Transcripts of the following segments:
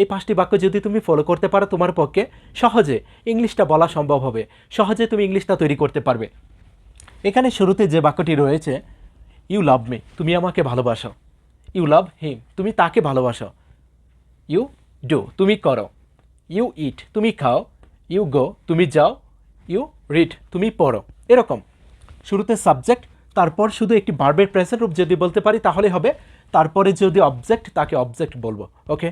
এই 5টি বাক্য যদি তুমি ফলো করতে পারো তোমার পক্ষে সহজে ইংলিশটা বলা সম্ভব হবে, সহজে তুমি ইংলিশটা তৈরি করতে পারবে। এখানে শুরুতে যে বাক্যটি রয়েছে, ইউ লাভ মি, তুমি আমাকে ভালোবাসো। ইউ লাভ হিম, তুমি তাকে ভালোবাসো। ইউ ডু, তুমি করো। ইউ ইট, তুমি খাও। ইউ গো, তুমি যাও। ইউ রিড, তুমি পড়ো। এরকম শুরুতে সাবজেক্ট, তারপর শুধু একটি ভার্বের প্রেজেন্ট রূপ যদি বলতে পারি তাহলে হবে, তারপরে যদি অবজেক্ট তাকে অবজেক্ট বলবো। ওকে,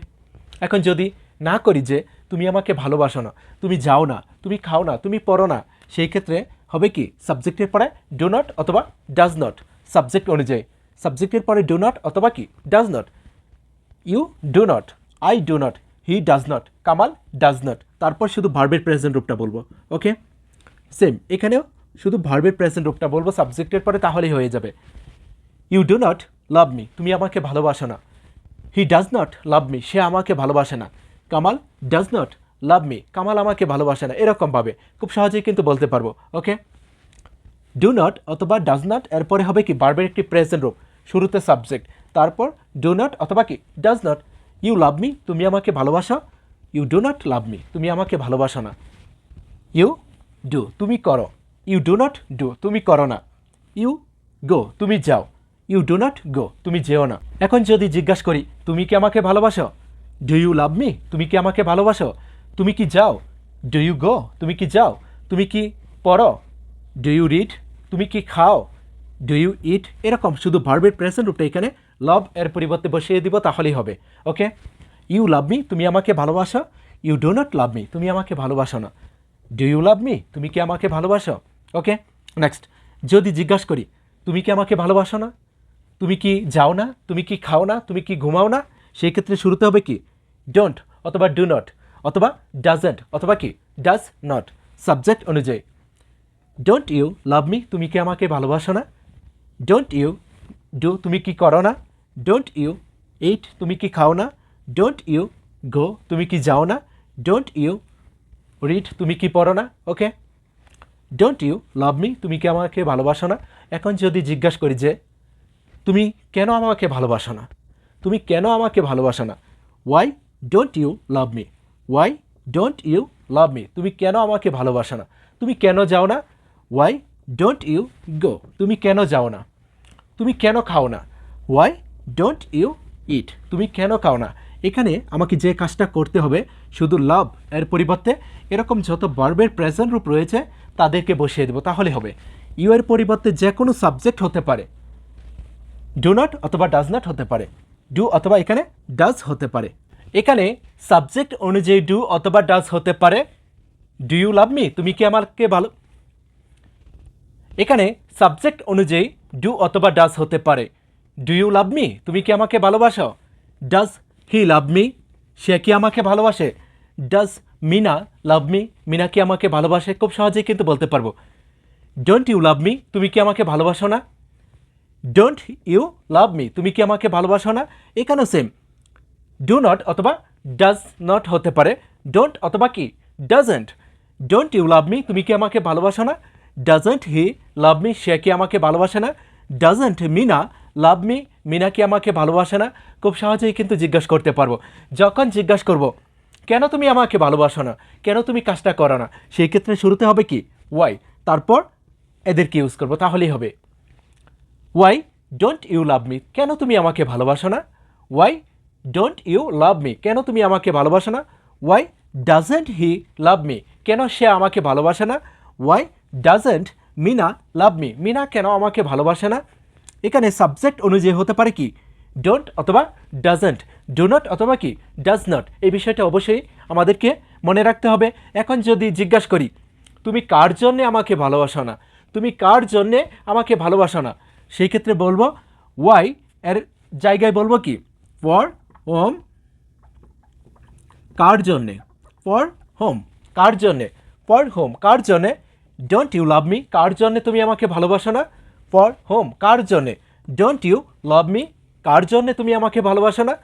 এখন যদি না করি যে তুমি আমাকে ভালোবাসো না, তুমি যাও না, তুমি খাও না, তুমি পড়ো না, সেই ক্ষেত্রে হবে কি সাবজেক্টের পরে ডু নট অথবা ডাজ নট, সাবজেক্ট অনুযায়ী সাবজেক্টের পরে ডু নট অথবা কি does not. You do not, I do not, he does not, Kamal does not, তারপর শুধু ভার্বের প্রেজেন্ট রূপটা বলবো। ওকে, সেম এখানেও শুধু ভার্বের প্রেজেন্ট রূপটা বলবো সাবজেক্টের পরে, তাহলেই হয়ে যাবে। You do not love me, তুমি আমাকে ভালোবাসো না। He does not love me, সে আমাকে ভালোবাসে না। Kamal does not love me, Kamal আমাকে ভালোবাসে না। এরকমভাবে খুব সহজেই কিন্তু বলতে পারবো। ওকে, ডু নট অথবা ডাজ নট এরপরে হবে কি ভার্বের একটি প্রেজেন্ট রূপ, শুরুতে সাবজেক্ট, তারপর ডু নট অথবা কি does not. You love me, তুমি আমাকে ভালোবাসো। You do not love me, তুমি আমাকে ভালোবাসো না। ইউ ডু, তুমি করো। ইউ ডু নট ডু, তুমি করো না। ইউ গো, তুমি যাও। ইউ ডু নট গো, তুমি যেও না। এখন যদি জিজ্ঞাসা করি তুমি কি আমাকে ভালোবাসো, ডু ইউ লাভ মি, তুমি কি আমাকে ভালোবাসো। তুমি কি যাও, ডু ইউ গো, তুমি কি যাও। তুমি কি পড়ো, ডু ইউ রিড, তুমি কি খাও, ডু ইউ ইট। এরকম শুধু ভার্বের প্রেজেন্ট রূপটা এখানে লাভ এর পরিবর্তে বসিয়ে দিব, তাহলেই হবে। ওকে, ইউ লাভ মি, তুমি আমাকে ভালোবাসো। You do not love me, তুমি আমাকে ভালোবাসো না। ডু ইউ লাভ মি, তুমি কি আমাকে ভালোবাসো। ওকে, নেক্সট যদি জিজ্ঞাসা করি তুমি কি আমাকে ভালোবাসো না, তুমি কি যাও না, তুমি কি খাও না, তুমি কি ঘুমাও না, সেই ক্ষেত্রে শুরুতে হবে কি ডোন্ট অথবা ডু নট অথবা ডাজেন্ট অথবা কি ডাজ নট, সাবজেক্ট অনুযায়ী। ডোন্ট ইউ লাভ মি, তুমি কি আমাকে ভালোবাসো না। ডোন্ট ইউ ডু, তুমি কি করো না। ডোন্ট ইউ ইট, তুমি কি খাও না। ডোন্ট ইউ গো, তুমি কি যাও না। ডোন্ট ইউ রিড, তুমি কি পড়ো না। ওকে, ডোন্ট ইউ লাভ মি, তুমি কি আমাকে ভালোবাসো না। এখন যদি জিজ্ঞাসা করি যে তুমি কেন আমাকে ভালোবাসো না, তুমি কেন আমাকে ভালোবাসো না। Why don't you love me, why don't you love me, তুমি কেন আমাকে ভালোবাসো না। তুমি কেন যাও না। ওয়াই ডোন্ট ইউ গো, তুমি কেন যাও না। তুমি কেন খাও না। ওয়াই ডোন্ট ইউ ইট, তুমি কেন খাও না। এখানে আমাকে যে কাজটা করতে হবে শুধু লাভ এর পরিবর্তে এরকম যত ভার্বের প্রেজেন্ট রূপ রয়েছে তাদেরকে বসিয়ে দেবো, তাহলে হবে। ইউ এর পরিবর্তে যে কোনো সাবজেক্ট হতে পারে, ডু নট অথবা ডাজ নট হতে পারে, ডু অথবা এখানে ডাজ হতে পারে। এখানে সাবজেক্ট অনুযায়ী ডু অথবা ডাজ হতে পারে। ডু ইউ লাভ মি, তুমি কি আমাকে ভালো, এখানে সাবজেক্ট অনুযায়ী ডু অথবা ডাজ হতে পারে। ডু ইউ লাভ মি, তুমি কি আমাকে ভালোবাসো। ডাজ হি লাভ মি, সে কি আমাকে ভালোবাসে। Does Mina love me, Mina কি আমাকে ভালোবাসে। খুব সহজেই কিন্তু বলতে পারবো। ডোন্ট ইউ লাভ মি, তুমি কি আমাকে ভালোবাসো না। ডোন্ট ইউ লাভ মি, তুমি কি আমাকে ভালোবাসো না। এখানেও সেম, ডু নট অথবা ডাজ নট হতে পারে। ডোন্ট অথবা কি doesn't. Don't you love me, তুমি কি আমাকে ভালোবাসো না। ডাজেন্ট হি লাভ মি, সে কি আমাকে ভালোবাসে না। Doesn't Mina love me, Mina কি আমাকে ভালোবাসে না। খুব সহজেই কিন্তু জিজ্ঞাসা করতে পারবো। যখন জিজ্ঞাসা করব কেন তুমি আমাকে ভালোবাসো না, কেন তুমি কাজটা করো না, সেই ক্ষেত্রে শুরুতে হবে কি ওয়াই, তারপর এদেরকে ইউজ করবো, তাহলেই হবে। Why don't you love me, কেন তুমি আমাকে ভালোবাসো না। Why don't you love me, কেন তুমি আমাকে ভালোবাসো না। Why doesn't he love me, কেন সে আমাকে ভালোবাসে না। Why doesn't Mina love me, Mina কেন আমাকে ভালোবাসে না। এখানে সাবজেক্ট অনুযায়ী হতে পারে কি ডোন্ট অথবা ডাজেন্ট, ডু নট অথবা কি ডাজ নট। এই বিষয়টা অবশ্যই আমাদেরকে মনে রাখতে হবে। এখন যদি জিজ্ঞাসা করি তুমি কার জন্যে আমাকে ভালোবাসো না, তুমি কার জন্যে আমাকে ভালোবাসো না, সেই ক্ষেত্রে বলবো ওয়াই এর জায়গায় বলবো কি ফর হোম, কার জন্যে, ফর হোম, কার জন্যে, ফর হোম, কার জন্যে। ডোন্ট ইউ লাভ মি, কার জন্যে তুমি আমাকে ভালোবাসো না। ফর হোম, কার জন্যে। ডোন্ট ইউ লাভ মি, কার জন্যে তুমি আমাকে ভালোবাসো না।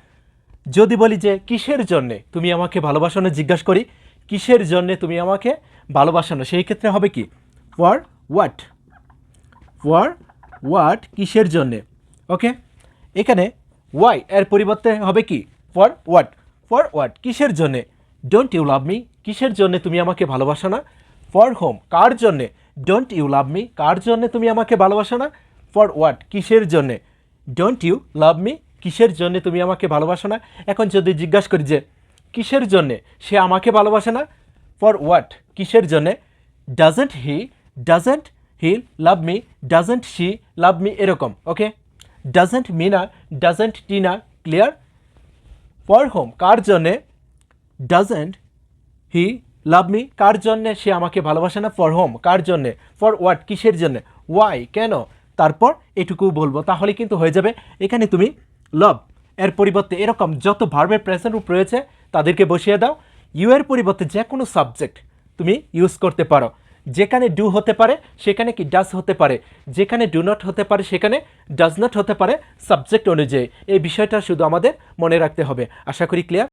যদি বলি যে কিসের জন্যে তুমি আমাকে ভালোবাসো না, জিজ্ঞাসা করি কিসের জন্যে তুমি আমাকে ভালোবাসো না, সেই ক্ষেত্রে হবে কি ফর হোয়াট, ফর হোয়াট, কিসের জন্যে। ওকে, এখানে ওয়াই এর পরিবর্তে হবে কি ফর হোয়াট, ফর হোয়াট কিসের জন্যে, ডোন্ট ইউ লাভ মি কিসের জন্যে তুমি আমাকে ভালোবাসো না, ফর হোম কার জন্যে, ডোন্ট ইউ লাভ মি কার জন্যে তুমি আমাকে ভালোবাসো না, ফর হোয়াট কিসের জন্যে, ডোন্ট ইউ লাভ মি কিসের জন্যে তুমি আমাকে ভালোবাসো না। এখন যদি জিজ্ঞাসা করি যে কিসের জন্যে সে আমাকে ভালোবাসে না, ফর হোয়াট কিসের জন্যে, doesn't he love me, doesn't she love me, এরকম। Okay, doesn't Mina, doesn't Tina, clear. For whom কার জন্যে, ডাজেন্ট হি লাভ মি কার জন্যে সে আমাকে ভালোবাসে না, ফর হোম কার জন্যে, ফর হোয়াট কিসের জন্যে, ওয়াই কেন, তারপর এটুকু বলবো, তাহলে কিন্তু হয়ে যাবে। এখানে তুমি লাভ এর পরিবর্তে এরকম যত ভার্বের প্রেজেন্ট রূপ রয়েছে তাদেরকে বসিয়ে দাও। ইউ এর পরিবর্তে যে কোনো সাবজেক্ট তুমি ইউজ করতে পারো। যেখানে ডু হতে পারে সেখানে কি ডাজ হতে পারে, যেখানে ডু নট হতে পারে সেখানে ডাজ নট হতে পারে, সাবজেক্ট অনুযায়ী। এই বিষয়টা শুধু আমাদের মনে রাখতে হবে। আশা করি ক্লিয়ার।